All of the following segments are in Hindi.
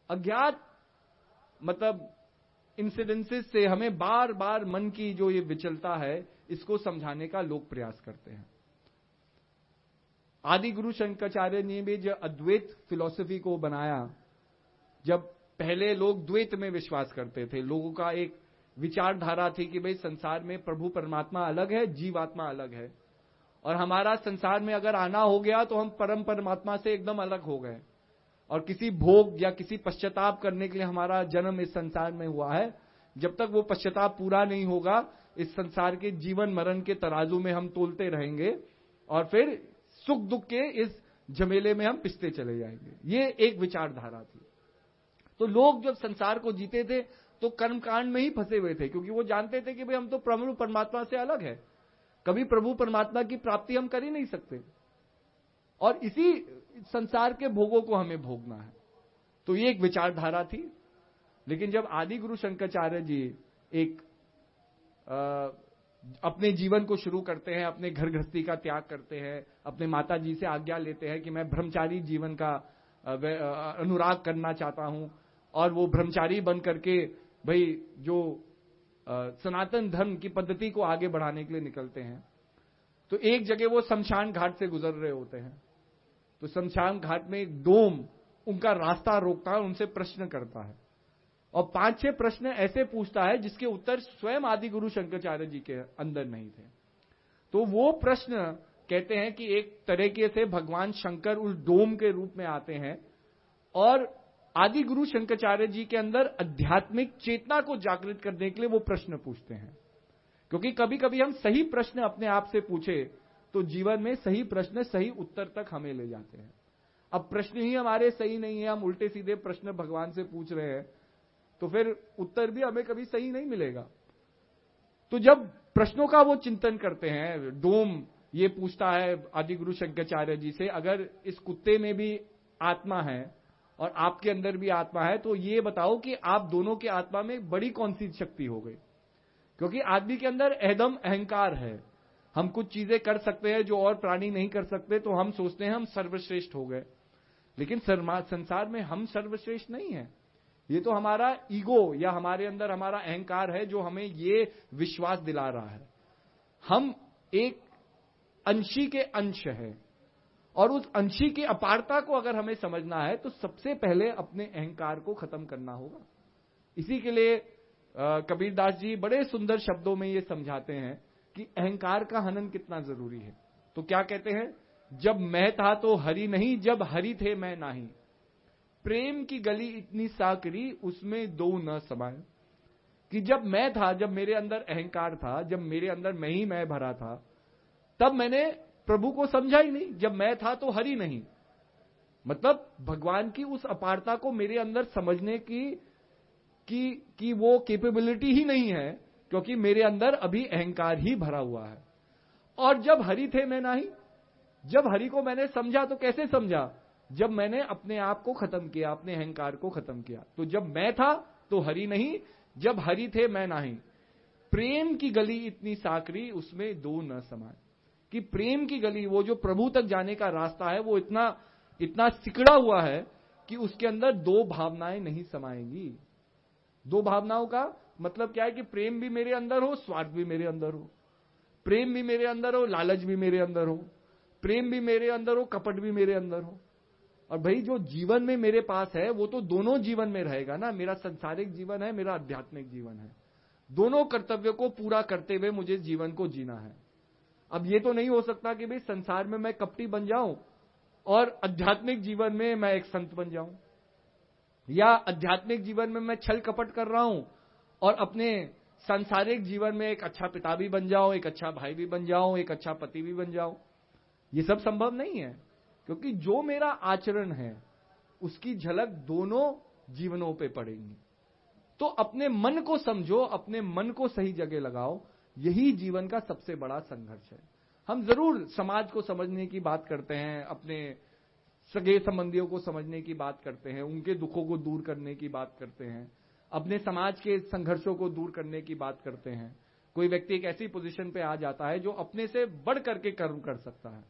अज्ञात मतलब इंसिडेंसेस से हमें बार बार मन की जो ये विचलता है इसको समझाने का लोग प्रयास करते हैं। आदि गुरु शंकराचार्य ने भी जो अद्वैत फिलॉसफी को बनाया, जब पहले लोग द्वैत में विश्वास करते थे, लोगों का एक विचारधारा थी कि भाई संसार में प्रभु परमात्मा अलग है, जीवात्मा अलग है, और हमारा संसार में अगर आना हो गया तो हम परम परमात्मा से एकदम अलग हो गए, और किसी भोग या किसी पश्चाताप करने के लिए हमारा जन्म इस संसार में हुआ है। जब तक वो पश्चाताप पूरा नहीं होगा, इस संसार के जीवन मरण के तराजू में हम तोलते रहेंगे, और फिर सुख दुख के इस झमेले में हम पिसते चले जाएंगे। ये एक विचारधारा थी। तो लोग जब संसार को जीते थे तो कर्मकांड में ही फंसे हुए थे, क्योंकि वो जानते थे कि भाई हम तो प्रभु परमात्मा से अलग है, कभी प्रभु परमात्मा की प्राप्ति हम कर ही नहीं सकते, और इसी संसार के भोगों को हमें भोगना है। तो ये एक विचारधारा थी। लेकिन जब आदि गुरु शंकराचार्य जी एक अपने जीवन को शुरू करते हैं, अपने घर गृहस्थी का त्याग करते हैं, अपने माता जी से आज्ञा लेते हैं कि मैं ब्रह्मचारी जीवन का अनुराग करना चाहता हूं, और वो ब्रह्मचारी बन करके भाई जो सनातन धर्म की पद्धति को आगे बढ़ाने के लिए निकलते हैं। तो एक जगह वो शमशान घाट से गुजर रहे होते हैं, तो शमशान घाट में एक डोम उनका रास्ता रोकता है, उनसे प्रश्न करता है, और 5-6 प्रश्न ऐसे पूछता है जिसके उत्तर स्वयं आदि गुरु शंकराचार्य जी के अंदर नहीं थे। तो वो प्रश्न कहते हैं कि एक तरीके से भगवान शंकर उस डोम के रूप में आते हैं और आदि गुरु शंकराचार्य जी के अंदर आध्यात्मिक चेतना को जागृत करने के लिए वो प्रश्न पूछते हैं। क्योंकि कभी कभी हम सही प्रश्न अपने आप से पूछे तो जीवन में सही प्रश्न सही उत्तर तक हमें ले जाते हैं। अब प्रश्न ही हमारे सही नहीं है, हम उल्टे सीधे प्रश्न भगवान से पूछ रहे हैं, तो फिर उत्तर भी हमें कभी सही नहीं मिलेगा। तो जब प्रश्नों का वो चिंतन करते हैं, डोम ये पूछता है आदि गुरु शंकराचार्य जी से, अगर इस कुत्ते में भी आत्मा है और आपके अंदर भी आत्मा है, तो ये बताओ कि आप दोनों के आत्मा में बड़ी कौन सी शक्ति हो गई। क्योंकि आदमी के अंदर एकदम अहंकार है, हम कुछ चीजें कर सकते हैं जो और प्राणी नहीं कर सकते, तो हम सोचते हैं हम सर्वश्रेष्ठ हो गए। लेकिन संसार में हम सर्वश्रेष्ठ नहीं है, ये तो हमारा ईगो या हमारे अंदर हमारा अहंकार है जो हमें ये विश्वास दिला रहा है। हम एक अंशी के अंश है, और उस अंशी की अपारता को अगर हमें समझना है तो सबसे पहले अपने अहंकार को खत्म करना होगा। इसी के लिए कबीरदास जी बड़े सुंदर शब्दों में ये समझाते हैं कि अहंकार का हनन कितना जरूरी है। तो क्या कहते हैं, जब मैं था तो हरि नहीं, जब हरि थे मैं नाही, प्रेम की गली इतनी साकरी उसमें दो न समाए। कि जब मैं था, जब मेरे अंदर अहंकार था, जब मेरे अंदर मैं ही मैं भरा था, तब मैंने प्रभु को समझा ही नहीं। जब मैं था तो हरि नहीं, मतलब भगवान की उस अपारता को मेरे अंदर समझने की वो कैपेबिलिटी ही नहीं है, क्योंकि मेरे अंदर अभी अहंकार ही भरा हुआ है। और जब हरि थे मैं नहीं, जब हरि को मैंने समझा तो कैसे समझा, जब मैंने अपने आप को खत्म किया, अपने अहंकार को खत्म किया। तो जब मैं था तो हरि नहीं, जब हरि थे मैं नहीं, प्रेम की गली इतनी साकरी उसमें दो न समाए। कि प्रेम की गली, वो जो प्रभु तक जाने का रास्ता है, वो इतना सिकड़ा हुआ है कि उसके अंदर दो भावनाएं नहीं समाएंगी। दो भावनाओं का मतलब क्या है कि प्रेम भी मेरे अंदर हो, स्वार्थ भी मेरे अंदर हो, प्रेम भी मेरे अंदर हो, लालच भी मेरे अंदर हो, प्रेम भी मेरे अंदर हो, कपट भी मेरे अंदर हो। और भाई जो जीवन में मेरे पास है वो तो दोनों जीवन में रहेगा ना, मेरा सांसारिक जीवन है, मेरा आध्यात्मिक जीवन है, दोनों कर्तव्यों को पूरा करते हुए मुझे जीवन को जीना है। अब ये तो नहीं हो सकता कि भाई संसार में मैं कपटी बन जाऊं और आध्यात्मिक जीवन में मैं एक संत बन जाऊं, या आध्यात्मिक जीवन में मैं छल कपट कर रहा हूं और अपने सांसारिक जीवन में एक अच्छा पिता भी बन जाऊं, एक अच्छा भाई भी बन जाऊं, एक अच्छा पति भी बन जाऊं। ये सब संभव नहीं है, क्योंकि जो मेरा आचरण है उसकी झलक दोनों जीवनों पे पड़ेगी। तो अपने मन को समझो, अपने मन को सही जगह लगाओ, यही जीवन का सबसे बड़ा संघर्ष है। हम जरूर समाज को समझने की बात करते हैं, अपने सगे संबंधियों को समझने की बात करते हैं, उनके दुखों को दूर करने की बात करते हैं, अपने समाज के संघर्षों को दूर करने की बात करते हैं। कोई व्यक्ति एक ऐसी पोजीशन पे आ जाता है जो अपने से बढ़ करके कर्म कर सकता है।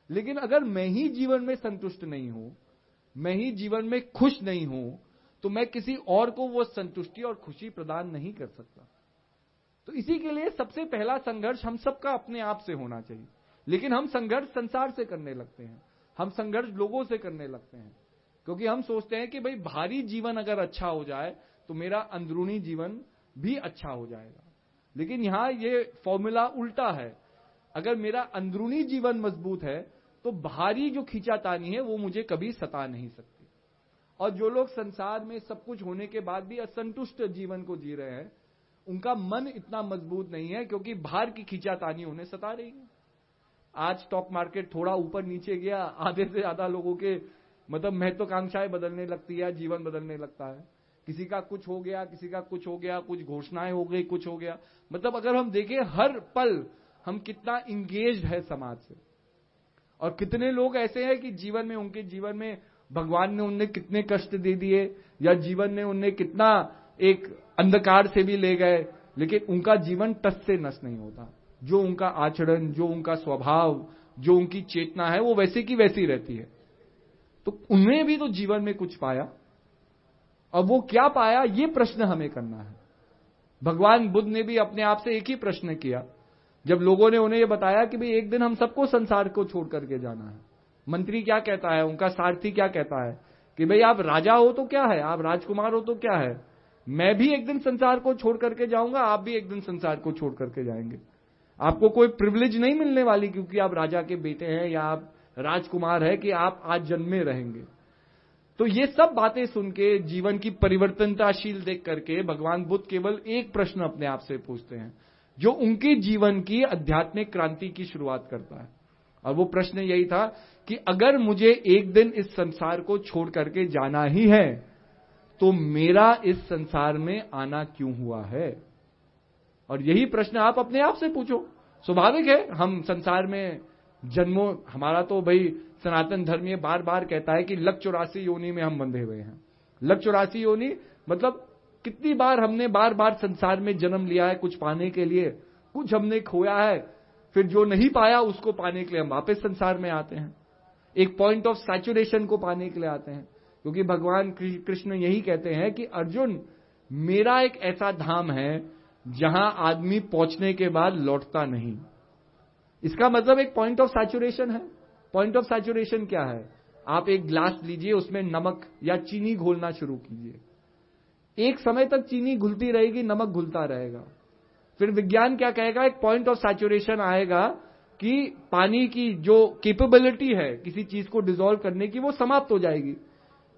लेकिन अगर मैं ही जीवन में संतुष्ट नहीं हूं, मैं ही जीवन में खुश नहीं हूं, तो मैं किसी और को वो संतुष्टि और खुशी प्रदान नहीं कर सकता। तो इसी के लिए सबसे पहला संघर्ष हम सबका अपने आप से होना चाहिए। लेकिन हम संघर्ष संसार से करने लगते हैं, हम संघर्ष लोगों से करने लगते हैं, क्योंकि हम सोचते हैं कि भाई बाहरी जीवन अगर अच्छा हो जाए तो मेरा अंदरूनी जीवन भी अच्छा हो जाएगा। लेकिन यहां ये फॉर्मूला उल्टा है। अगर मेरा अंदरूनी जीवन मजबूत है तो बाहरी जो खींचातानी है वो मुझे कभी सता नहीं सकती। और जो लोग संसार में सब कुछ होने के बाद भी असंतुष्ट जीवन को जी रहे हैं, उनका मन इतना मजबूत नहीं है, क्योंकि बाहर की खींचातानी उन्हें सता रही है। आज स्टॉक मार्केट थोड़ा ऊपर नीचे गया, आधे से ज्यादा लोगों के मतलब महत्वाकांक्षाएं बदलने लगती है, जीवन बदलने लगता है। किसी का कुछ हो गया, किसी का कुछ हो गया, कुछ घोषणाएं हो गई, कुछ हो गया। मतलब अगर हम देखें हर पल हम कितना इंगेज्ड है समाज से, और कितने लोग ऐसे हैं कि जीवन में, उनके जीवन में भगवान ने उन्हें कितने कष्ट दे दिए, या जीवन ने उन्हें कितना एक अंधकार से भी ले गए, लेकिन उनका जीवन टस से नस नहीं होता। जो उनका आचरण, जो उनका स्वभाव, जो उनकी चेतना है, वो वैसे की वैसी रहती है। तो उन्हें भी तो जीवन में कुछ पाया, और वो क्या पाया, ये प्रश्न हमें करना है। भगवान बुद्ध ने भी अपने आप से एक ही प्रश्न किया, जब लोगों ने उन्हें ये बताया कि भाई एक दिन हम सबको संसार को छोड़ करके जाना है। मंत्री क्या कहता है, उनका सारथी क्या कहता है कि भाई आप राजा हो तो क्या है, आप राजकुमार हो तो क्या है, मैं भी एक दिन संसार को छोड़ करके जाऊंगा, आप भी एक दिन संसार को छोड़ करके जाएंगे। आपको कोई प्रिविलेज नहीं मिलने वाली क्योंकि आप राजा के बेटे हैं या आप राजकुमार है कि आप आज जन्मे रहेंगे। तो ये सब बातें सुन के, जीवन की परिवर्तनताशील देख करके भगवान बुद्ध केवल एक प्रश्न अपने आप से पूछते हैं, जो उनके जीवन की आध्यात्मिक क्रांति की शुरुआत करता है। और वो प्रश्न यही था कि अगर मुझे एक दिन इस संसार को छोड़ करके जाना ही है तो मेरा इस संसार में आना क्यों हुआ है। और यही प्रश्न आप अपने आप से पूछो। स्वाभाविक है, हम संसार में जन्मों, हमारा तो भाई सनातन धर्म ये बार बार कहता है कि लक 84 योनि में हम बंधे हुए हैं। लक 84 योनि मतलब कितनी बार हमने बार बार संसार में जन्म लिया है कुछ पाने के लिए, कुछ हमने खोया है, फिर जो नहीं पाया उसको पाने के लिए हम वापस संसार में आते हैं, एक पॉइंट ऑफ सैचुरेशन को पाने के लिए आते हैं। क्योंकि भगवान कृष्ण यही कहते हैं कि अर्जुन, मेरा एक ऐसा धाम है जहां आदमी पहुंचने के बाद लौटता नहीं। इसका मतलब एक पॉइंट ऑफ सैचुरेशन है। पॉइंट ऑफ सैचुरेशन क्या है? आप एक ग्लास लीजिए, उसमें नमक या चीनी घोलना शुरू कीजिए, एक समय तक चीनी घुलती रहेगी, नमक घुलता रहेगा। फिर विज्ञान क्या कहेगा, एक पॉइंट ऑफ सैचुरेशन आएगा कि पानी की जो कैपेबिलिटी है किसी चीज को डिसॉल्व करने की, वो समाप्त हो जाएगी।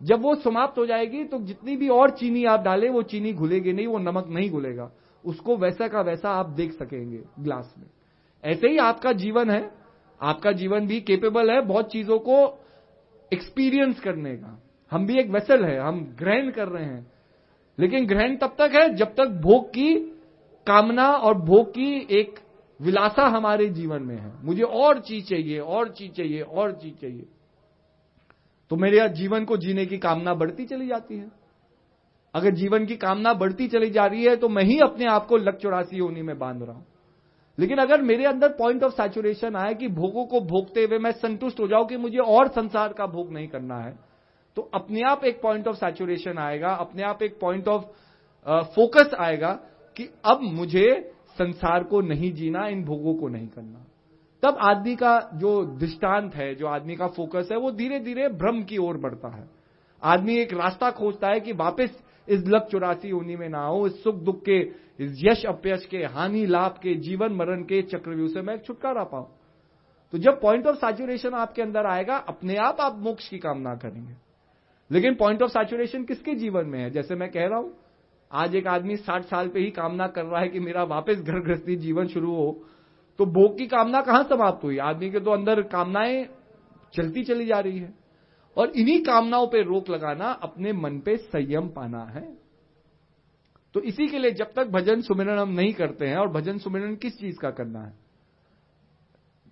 जब वो समाप्त हो जाएगी तो जितनी भी और चीनी आप डालें, वो चीनी घुलेगी नहीं, वो नमक नहीं घुलेगा, उसको वैसा का वैसा आप देख सकेंगे ग्लास में। ऐसे ही आपका जीवन है, आपका जीवन भी कैपेबल है बहुत चीजों को एक्सपीरियंस करने का। हम भी एक वेसल है, हम ग्रहण कर रहे हैं, लेकिन ग्रहण तब तक है जब तक भोग की कामना और भोग की एक विलासा हमारे जीवन में है। मुझे और चीज चाहिए, और चीज चाहिए, और चीज चाहिए, तो मेरे जीवन को जीने की कामना बढ़ती चली जाती है। अगर जीवन की कामना बढ़ती चली जा रही है तो मैं ही अपने आप को लक 84 योनि में बांध रहा हूं। लेकिन अगर मेरे अंदर पॉइंट ऑफ सैचुरेशन आए कि भोगों को भोगते हुए मैं संतुष्ट हो जाऊं कि मुझे और संसार का भोग नहीं करना है, तो अपने आप एक पॉइंट ऑफ सैचुरेशन आएगा, अपने आप एक पॉइंट ऑफ फोकस आएगा कि अब मुझे संसार को नहीं जीना, इन भोगों को नहीं करना। तब आदमी का जो दृष्टांत है, जो आदमी का फोकस है, वो धीरे धीरे ब्रह्म की ओर बढ़ता है। आदमी एक रास्ता खोजता है कि वापस इस लक 84 योनि में ना हो, इस सुख दुख के, इस यश अपयश के, हानि लाभ के, जीवन मरण के चक्रव्यूह से मैं छुटकारा पाऊं। तो जब पॉइंट ऑफ सैचुरेशन आपके अंदर आएगा, अपने आप मोक्ष की कामना करेंगे। लेकिन पॉइंट ऑफ सैचुरेशन किसके जीवन में है? जैसे मैं कह रहा हूं, आज एक आदमी 60 साल पे ही कामना कर रहा है कि मेरा वापस घर गृहस्थी जीवन शुरू हो, तो भोग की कामना कहां समाप्त हुई? आदमी के तो अंदर कामनाएं चलती चली जा रही है। और इन्हीं कामनाओं पे रोक लगाना, अपने मन पे संयम पाना है। तो इसी के लिए जब तक भजन सुमिरन हम नहीं करते हैं, और भजन सुमिरन किस चीज का करना है?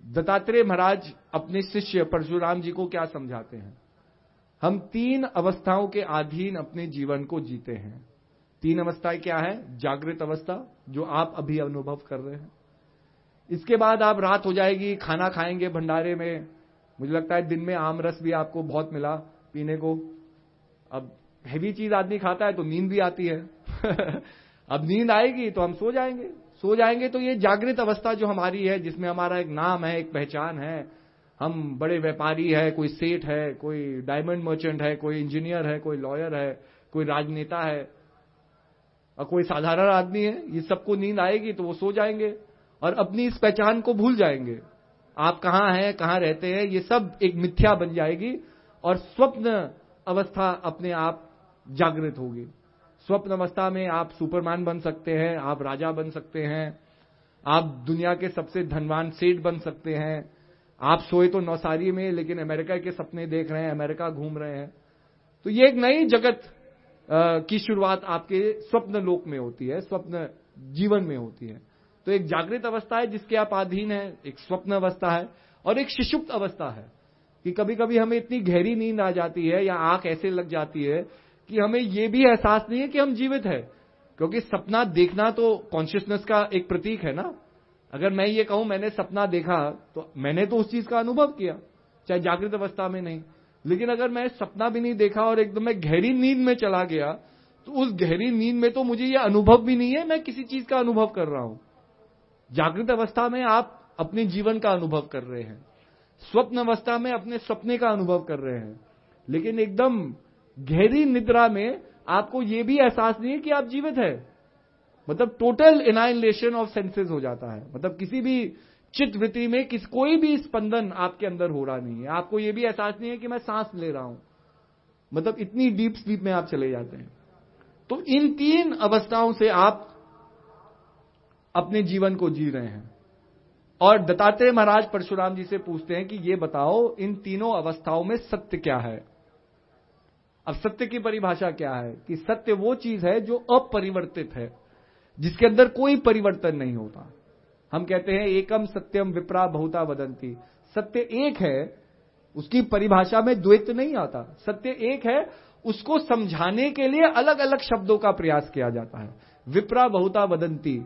दत्तात्रेय महाराज अपने शिष्य परशुराम जी को क्या समझाते हैं? हम 3 अवस्थाओं के अधीन अपने जीवन को जीते हैं। 3 अवस्थाएं क्या है? जागृत अवस्था, जो आप अभी अनुभव कर रहे हैं। इसके बाद आप रात हो जाएगी, खाना खाएंगे भंडारे में, मुझे लगता है दिन में आम रस भी आपको बहुत मिला पीने को। अब हैवी चीज आदमी खाता है तो नींद भी आती है। अब नींद आएगी तो हम सो जाएंगे तो ये जागृत अवस्था जो हमारी है, जिसमें हमारा एक नाम है, एक पहचान है, हम बड़े व्यापारी है, कोई सेठ है, कोई डायमंड मर्चेंट है, कोई इंजीनियर है, कोई लॉयर है, कोई राजनेता है और कोई साधारण आदमी है, ये सबको नींद आएगी तो वो सो जाएंगे और अपनी इस पहचान को भूल जाएंगे। आप कहां हैं, कहां रहते हैं, ये सब एक मिथ्या बन जाएगी और स्वप्न अवस्था अपने आप जागृत होगी। स्वप्न अवस्था में आप सुपरमैन बन सकते हैं, आप राजा बन सकते हैं, आप दुनिया के सबसे धनवान सेठ बन सकते हैं। आप सोए तो नौसारी में, लेकिन अमेरिका के सपने देख रहे हैं, अमेरिका घूम रहे हैं। तो ये एक नई जगत की शुरुआत आपके स्वप्न लोक में होती है, स्वप्न जीवन में होती है। तो एक जागृत अवस्था है जिसके आप अधीन है, एक स्वप्न अवस्था है और एक सुषुप्त अवस्था है कि कभी कभी हमें इतनी गहरी नींद आ जाती है या आंख ऐसे लग जाती है कि हमें यह भी एहसास नहीं है कि हम जीवित है, क्योंकि सपना देखना तो कॉन्शियसनेस का एक प्रतीक है ना। अगर मैं ये कहूं मैंने सपना देखा तो मैंने तो उस चीज का अनुभव किया, चाहे जागृत अवस्था में नहीं। लेकिन अगर मैं सपना भी नहीं देखा और एकदम मैं गहरी नींद में चला गया तो उस गहरी नींद में तो मुझे यह अनुभव भी नहीं है मैं किसी चीज का अनुभव कर रहा हूं। जागृत अवस्था में आप अपने जीवन का अनुभव कर रहे हैं, स्वप्न अवस्था में अपने सपने का अनुभव कर रहे हैं, लेकिन एकदम गहरी निद्रा में आपको यह भी एहसास नहीं है कि आप जीवित है। मतलब टोटल एनाइलेशन ऑफ सेंसेस हो जाता है, मतलब किसी भी चित्त वृत्ति में कोई भी स्पंदन आपके अंदर हो रहा नहीं है। आपको यह भी एहसास नहीं है कि मैं सांस ले रहा हूं, मतलब इतनी डीप स्लीप में आप चले जाते हैं। तो इन तीन अवस्थाओं से आप अपने जीवन को जी रहे हैं। और दत्तात्रेय महाराज परशुराम जी से पूछते हैं कि ये बताओ इन तीनों अवस्थाओं में सत्य क्या है। अब सत्य की परिभाषा क्या है कि सत्य वो चीज है जो अपरिवर्तित है, जिसके अंदर कोई परिवर्तन नहीं होता। हम कहते हैं एकम सत्यम विप्रा बहुता वदंती, सत्य एक है, उसकी परिभाषा में द्वैत नहीं आता। सत्य एक है, उसको समझाने के लिए अलग अलग शब्दों का प्रयास किया जाता है। विप्रा बहुता वदंती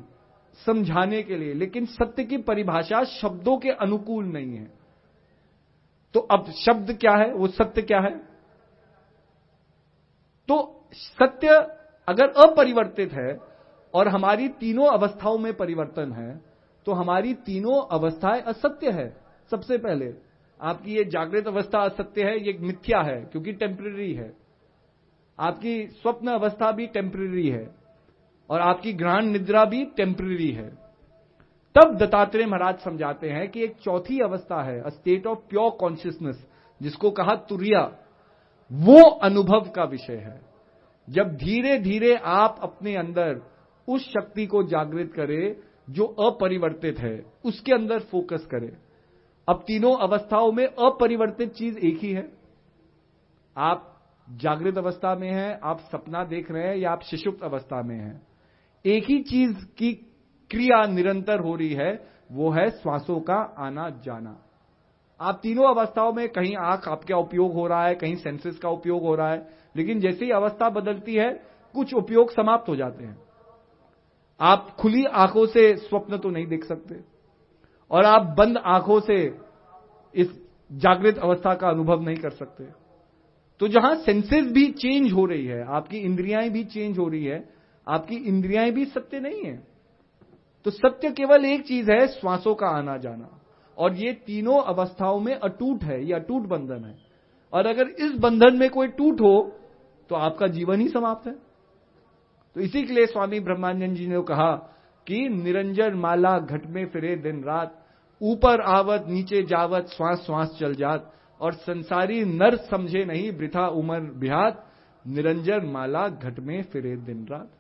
समझाने के लिए, लेकिन सत्य की परिभाषा शब्दों के अनुकूल नहीं है। तो अब शब्द क्या है, वो सत्य क्या है? तो सत्य अगर अपरिवर्तित है और हमारी तीनों अवस्थाओं में परिवर्तन है तो हमारी तीनों अवस्थाएं असत्य है। सबसे पहले आपकी ये जागृत अवस्था असत्य है, ये मिथ्या है क्योंकि टेम्परेरी है। आपकी स्वप्न अवस्था भी टेम्परेरी है और आपकी ग्रहण निद्रा भी टेम्परेरी है। तब दत्तात्रेय महाराज समझाते हैं कि एक चौथी अवस्था है, a state of pure consciousness, जिसको कहा तुरिया, वो अनुभव का विषय है। जब धीरे धीरे आप अपने अंदर उस शक्ति को जागृत करें जो अपरिवर्तित है, उसके अंदर फोकस करें। अब तीनों अवस्थाओं में अपरिवर्तित चीज एक ही है। आप जागृत अवस्था में हैं, आप सपना देख रहे हैं, या आप सुषुप्त अवस्था में हैं, एक ही चीज की क्रिया निरंतर हो रही है, वो है श्वासों का आना जाना। आप तीनों अवस्थाओं में कहीं आंख आपका उपयोग हो रहा है, कहीं सेंसेस का उपयोग हो रहा है, लेकिन जैसे ही अवस्था बदलती है कुछ उपयोग समाप्त हो जाते हैं। आप खुली आंखों से स्वप्न तो नहीं देख सकते और आप बंद आंखों से इस जागृत अवस्था का अनुभव नहीं कर सकते। तो जहां सेंसेस भी चेंज हो रही है, आपकी इंद्रियां भी चेंज हो रही है, आपकी इंद्रियां भी सत्य नहीं है। तो सत्य केवल एक चीज है, श्वासों का आना जाना, और ये तीनों अवस्थाओं में अटूट है, ये अटूट बंधन है। और अगर इस बंधन में कोई टूट हो तो आपका जीवन ही समाप्त है। तो इसी के लिए स्वामी ब्रह्मानंद जी ने कहा कि निरंजन माला घट में फिरे दिन रात, ऊपर आवत नीचे जावत श्वास श्वास चल जात, और संसारी नर समझे नहीं वृथा उमर बिहात, निरंजन माला घट में फिरे दिन रात।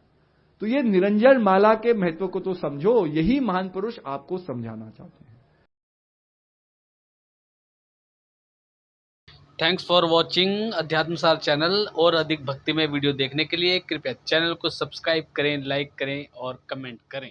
तो ये निरंजन माला के महत्व को तो समझो, यही महान पुरुष आपको समझाना चाहते हैं। Thanks for watching Adhyatmasar channel. और अधिक भक्तिमय वीडियो देखने के लिए कृपया चैनल को सब्सक्राइब करें, लाइक करें और कमेंट करें।